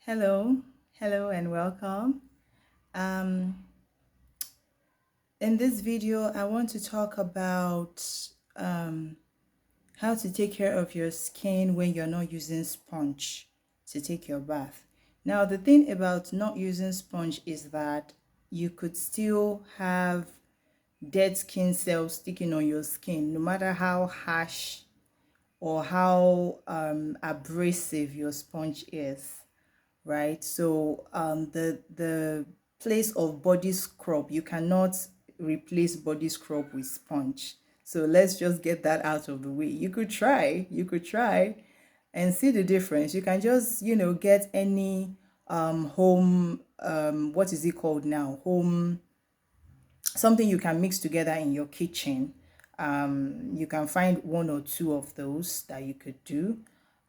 Hello, hello, and welcome. Um, in this video, I want to talk about um, how to take care of your skin when you're not using sponge to take your bath. Now, the thing about not using sponge is that you could still have dead skin cells sticking on your skin, no matter how harsh or how abrasive your sponge is, right? So the place of body scrub, you cannot replace body scrub with sponge. So let's just get that out of the way. You could try and see the difference. You can just, get any home, what is it called now? Home, something you can mix together in your kitchen. You can find one or two of those that you could do.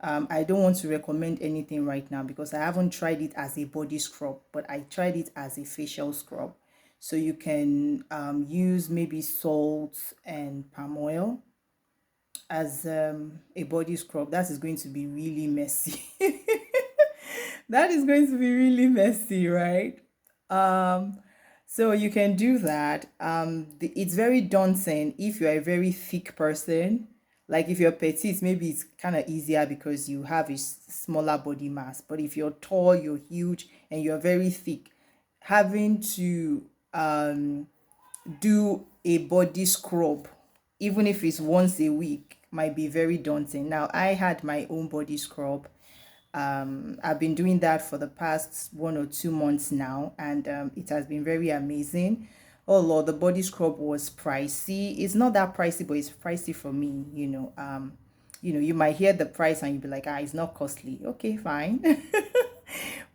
I don't want to recommend anything right now because I haven't tried it as a body scrub, but I tried it as a facial scrub. So you can use maybe salt and palm oil as a body scrub. That is going to be really messy. That is going to be really messy, right? Um, so you can do that. It's very daunting if you're a very thick person. Like if you're petite, maybe it's kind of easier because you have a smaller body mass. But if you're tall, you're huge, and you're very thick, having to do a body scrub, even if it's once a week, might be very daunting. Now, I had my own body scrub. I've been doing that for the past 1 or 2 months now, and it has been very amazing. Oh Lord, the body scrub was pricey. It's not that pricey, but it's pricey for me. You might hear the price and you'll be like, it's not costly. Okay, fine.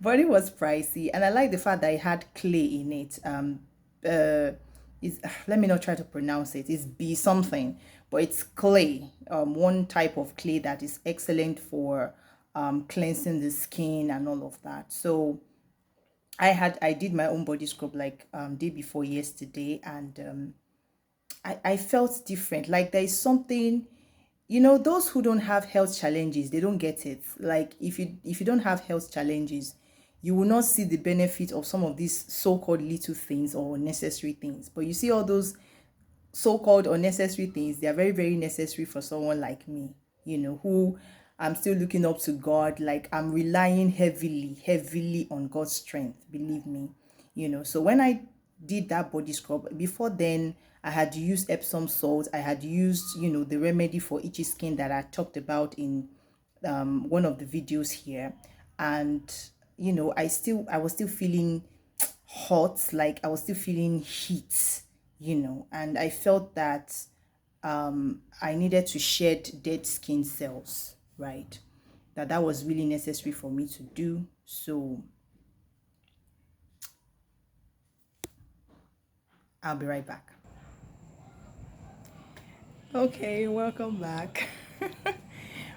But it was pricey, and I like the fact that it had clay in it. Is Let me not try to pronounce it. It's B something, but it's clay. One type of clay that is excellent for cleansing the skin and all of that. So I did my own body scrub like day before yesterday, and I felt different. Like there is something, those who don't have health challenges, they don't get it. Like if you don't have health challenges, you will not see the benefit of some of these so-called little things or necessary things. But you see all those so-called unnecessary things, they are very, very necessary for someone like me, who I'm still looking up to God. Like I'm relying heavily, heavily on God's strength, believe me. So when I did that body scrub, before then I had used Epsom salt. I had used, the remedy for itchy skin that I talked about in one of the videos here. And I was still feeling hot, like I was still feeling heat, and I felt that I needed to shed dead skin cells, right? That was really necessary for me to do. So I'll be right back. Okay, welcome back.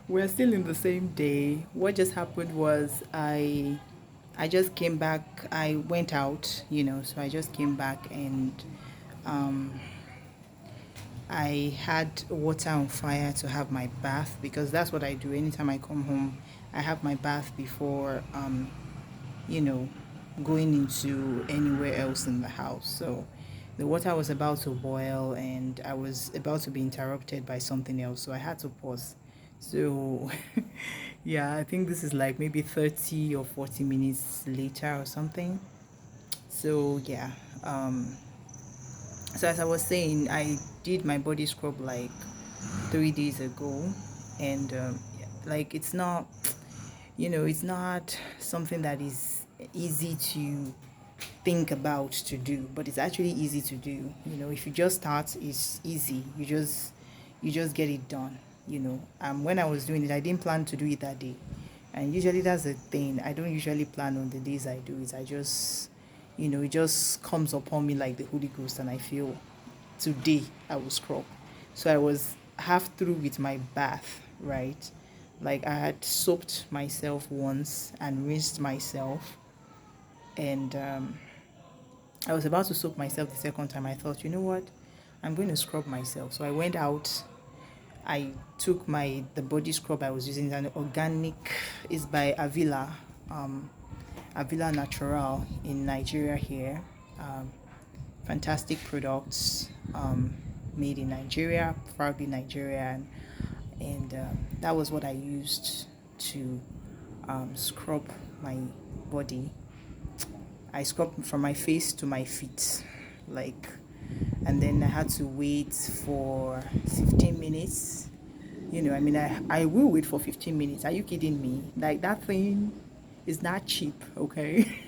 We're still in the same day. What just happened was I just came back. I went out, so I just came back, and I had water on fire to have my bath, because that's what I do anytime I come home. I have my bath before you know going into anywhere else in the house. So the water was about to boil and I was about to be interrupted by something else, so I had to pause. So yeah, I think this is like maybe 30 or 40 minutes later or something. So yeah, so as I was saying, I did my body scrub like 3 days ago, and like it's not something that is easy to think about to do, but it's actually easy to do. If you just start, it's easy. You just get it done. When I was doing it, I didn't plan to do it that day, and usually that's the thing. I don't usually plan on the days I do it. I just, it just comes upon me like the Holy Ghost, and I feel today I will scrub. So I was half through with my bath, right? Like I had soaped myself once and rinsed myself, and I was about to soap myself the second time. I thought, you know what? I'm going to scrub myself. So I went out. I took the body scrub I was using, an organic, is by Avila. Avila Natural in Nigeria here. Um, Fantastic products, made in Nigeria, proudly Nigerian, and that was what I used to scrub my body. I scrubbed from my face to my feet, like, and then I had to wait for 15 minutes. I mean, I will wait for 15 minutes. Are you kidding me? Like, that thing is not cheap, okay?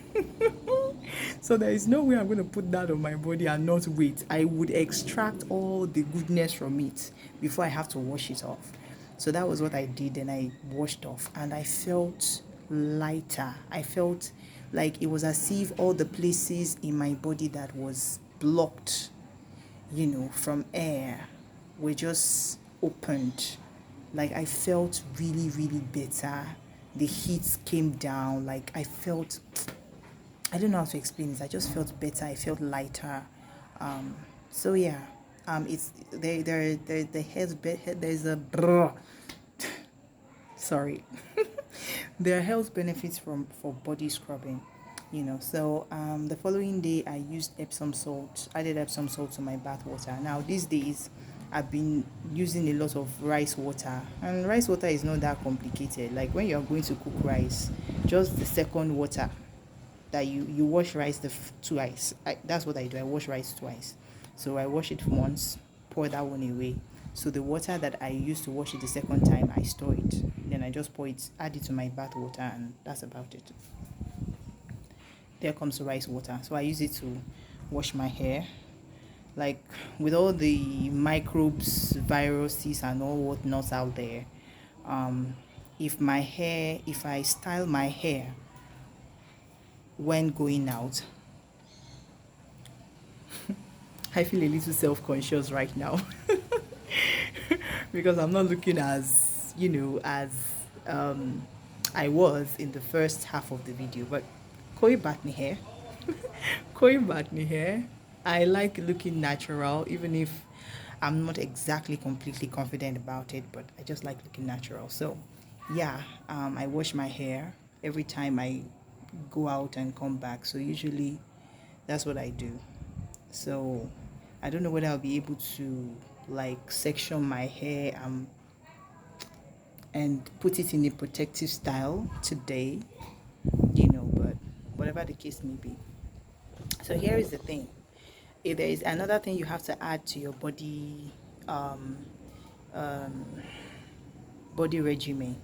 So there is no way I'm going to put that on my body and not wait. I would extract all the goodness from it before I have to wash it off. So that was what I did, and I washed off, and I felt lighter. I felt like it was as if all the places in my body that was blocked, from air were just opened. Like, I felt really, really better. The heat came down. Like, I don't know how to explain this. I just felt better. I felt lighter. So yeah, it's the health. There's a sorry. There are health benefits for body scrubbing. So the following day I used Epsom salt. Added Epsom salt to my bath water. Now these days I've been using a lot of rice water, and rice water is not that complicated. Like, when you're going to cook rice, just the second water that you wash rice twice. That's what I do. I wash rice twice. So I wash it once, pour that one away. So the water that I used to wash it the second time, I store it. Then I just add it to my bath water, and that's about it. There comes the rice water. So I use it to wash my hair. Like, with all the microbes, viruses, and all whatnots out there, if I style my hair when going out, I feel a little self-conscious right now because I'm not looking as I was in the first half of the video. But koi batni hair, koi batni hair. I like looking natural, even if I'm not exactly completely confident about it, but I just like looking natural. So yeah, I wash my hair every time I go out and come back. So usually that's what I do. So I don't know whether I'll be able to, like, section my hair and put it in a protective style today, but whatever the case may be. So here is the thing. If there is another thing you have to add to your body body regimen,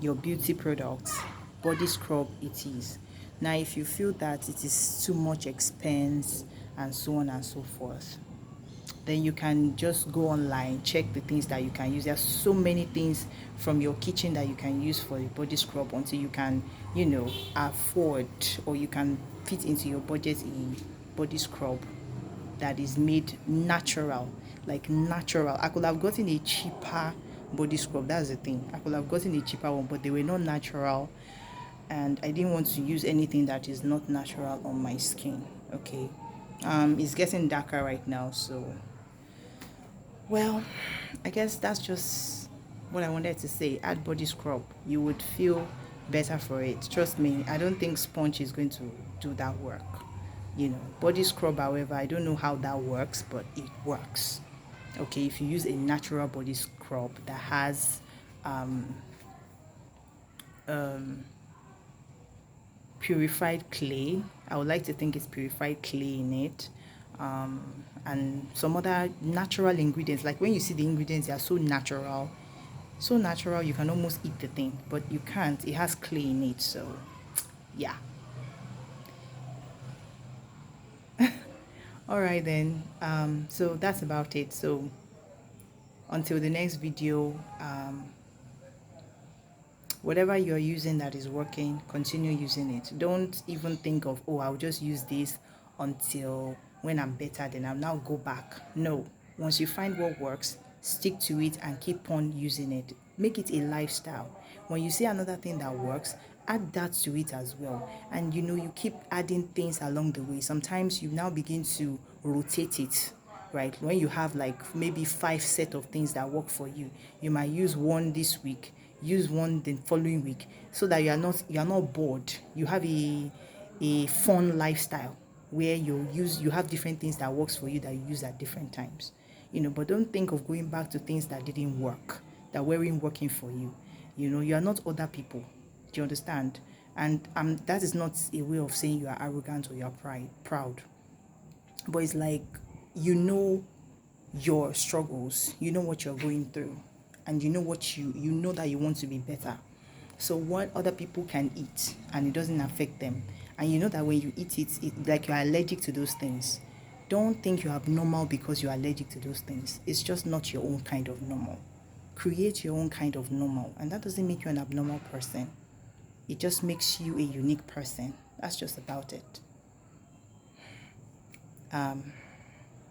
your beauty products, body scrub it is. Now, if you feel that it is too much expense and so on and so forth, then you can just go online, check the things that you can use. There's so many things from your kitchen that you can use for a body scrub until you can, afford, or you can fit into your budget a body scrub that is made natural. Like, natural. I could have gotten a cheaper body scrub. That's the thing. I could have gotten a cheaper one, but they were not natural, and I didn't want to use anything that is not natural on my skin. Okay. It's getting darker right now, so well, I guess that's just what I wanted to say. Add body scrub. You would feel better for it. Trust me, I don't think sponge is going to do that work. Body scrub, however, I don't know how that works, but it works. Okay, if you use a natural body scrub that has purified clay, I would like to think it's purified clay in it, and some other natural ingredients. Like, when you see the ingredients, they are so natural you can almost eat the thing, but you can't. It has clay in it. So yeah. All right then, so that's about it. So until the next video, whatever you're using that is working, continue using it. Don't even think of, oh, I'll just use this until when I'm better, then I'll now go back. No. Once you find what works, stick to it and keep on using it. Make it a lifestyle. When you see another thing that works, add that to it as well. And you keep adding things along the way. Sometimes you now begin to rotate it, right? When you have like maybe 5 sets of things that work for you, you might use one this week, use one the following week, so that you're not bored. You have a fun lifestyle where you have different things that works for you that you use at different times. But don't think of going back to things that didn't work, that weren't working for you. You are not other people. Do you understand? And that is not a way of saying you are arrogant or you are proud. But it's like, you know your struggles, you know what you're going through, and you know you know that you want to be better. So what other people can eat and it doesn't affect them, and you know that when you eat it like you are allergic to those things. Don't think you're abnormal because you're allergic to those things. It's just not your own kind of normal. Create your own kind of normal, and that doesn't make you an abnormal person. It just makes you a unique person. That's just about it.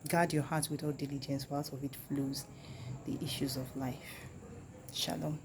Guard your heart with all diligence, for out of it flows the issues of life. Shalom.